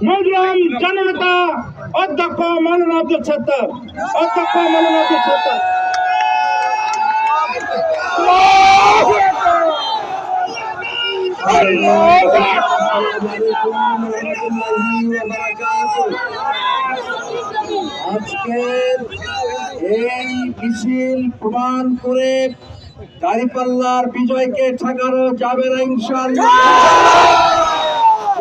মজলুম জননেতা অধ্যক্ষ মাওলানা আব্দুল সত্তার, অধ্যক্ষ মাওলানা আব্দুল সত্তার। আজকের এই মিছিল প্রমাণ করে দাঁড়িপাল্লার বিজয়কে ঠেকানো যাবে না ইনশাআল্লাহ।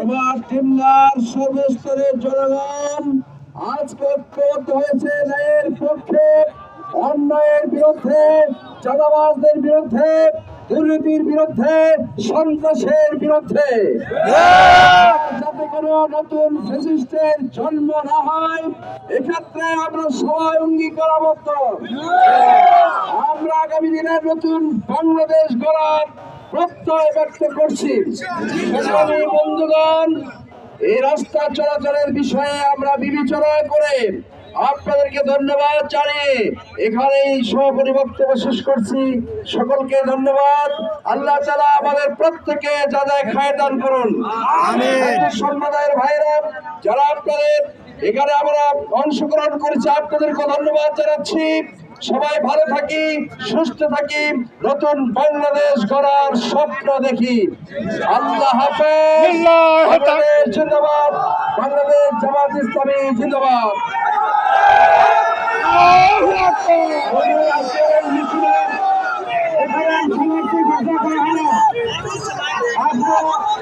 এবার টিমলার সর্বস্তরের জনগণ আজকে ঐক্যবদ্ধ হয়েছে ন্যায়ের পক্ষে, অন্যায়ের বিরুদ্ধে, চাঁদাবাজদের বিরুদ্ধে, দুর্নীতির বিরুদ্ধে, সন্ত্রাসের বিরুদ্ধে, যাতে কোনো নতুন ফ্যাসিস্টের জন্ম না হয় এক্ষেত্রে আমরা সবাই অঙ্গীকারাবদ্ধ। আমরা আগামী দিনের নতুন বাংলাদেশ গড়ার প্রত্যয় ব্যক্ত করছি। বন্ধুগণ, এই রাস্তা চলাচলের বিষয়ে আমরা বিবেচনা করে আপনাদেরকে ধন্যবাদ জানিয়ে এখানেই সমাপনী বক্তব্য শেষ করছি। সকলকে ধন্যবাদ। আল্লাহ তাআলা আমাদের প্রত্যেকে যাদের খায় দান করুন। সম্প্রদায়ের ভাইরা যারা আপনাদের এখানে আমরা অংশগ্রহণ করেছি আপনাদেরকে ধন্যবাদ জানাচ্ছি। সবাই ভালো থাকি, সুস্থ থাকি, নতুন বাংলাদেশ গড়ার স্বপ্ন দেখি। আল্লাহ হাফেজ। বাংলাদেশ জিন্দাবাদ, বাংলাদেশ জামাত ইসলামী জিন্দাবাদ।